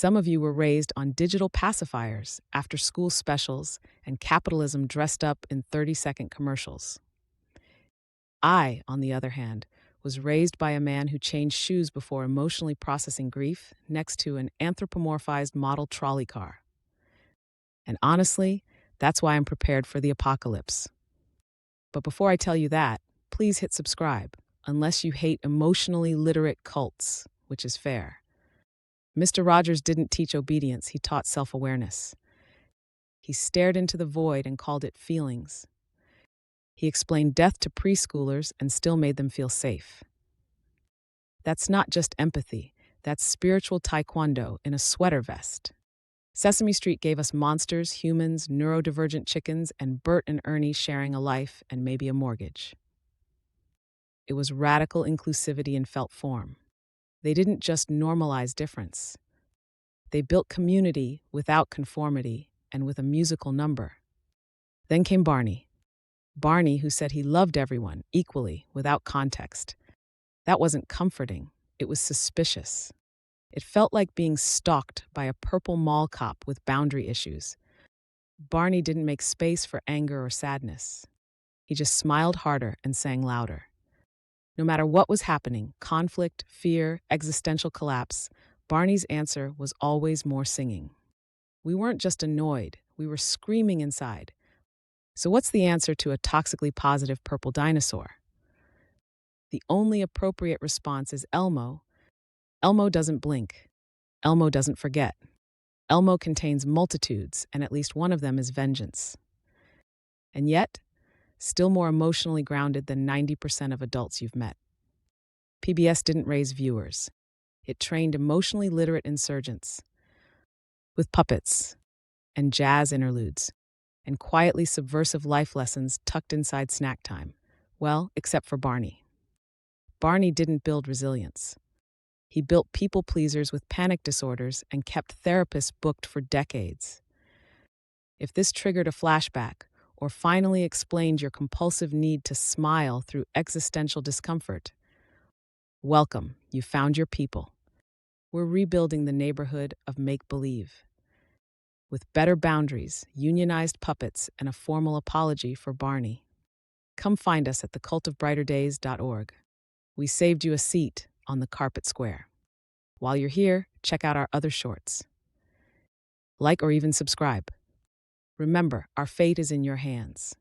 Some of you were raised on digital pacifiers, after school specials, and capitalism dressed up in 30-second commercials. I, on the other hand, was raised by a man who changed shoes before emotionally processing grief next to an anthropomorphized model trolley car. And honestly, that's why I'm prepared for the apocalypse. But before I tell you that, please hit subscribe, unless you hate emotionally literate cults, which is fair. Mr. Rogers didn't teach obedience, he taught self-awareness. He stared into the void and called it feelings. He explained death to preschoolers and still made them feel safe. That's not just empathy, that's spiritual taekwondo in a sweater vest. Sesame Street gave us monsters, humans, neurodivergent chickens, and Bert and Ernie sharing a life and maybe a mortgage. It was radical inclusivity in felt form. They didn't just normalize difference. They built community without conformity and with a musical number. Then came Barney. Barney, who said he loved everyone equally without context. That wasn't comforting, it was suspicious. It felt like being stalked by a purple mall cop with boundary issues. Barney didn't make space for anger or sadness. He just smiled harder and sang louder. No matter what was happening, conflict, fear, existential collapse, Barney's answer was always more singing. We weren't just annoyed, we were screaming inside. So what's the answer to a toxically positive purple dinosaur? The only appropriate response is Elmo. Elmo doesn't blink. Elmo doesn't forget. Elmo contains multitudes, and at least one of them is vengeance. And yet, still more emotionally grounded than 90% of adults you've met. PBS didn't raise viewers. It trained emotionally literate insurgents with puppets and jazz interludes and quietly subversive life lessons tucked inside snack time. Well, except for Barney. Barney didn't build resilience. He built people pleasers with panic disorders and kept therapists booked for decades. If this triggered a flashback or finally explained your compulsive need to smile through existential discomfort, welcome, you found your people. We're rebuilding the neighborhood of make-believe. With better boundaries, unionized puppets, and a formal apology for Barney. Come find us at thecultofbrighterdays.org. We saved you a seat on the carpet square. While you're here, check out our other shorts. Like or even subscribe. Remember, our fate is in your hands.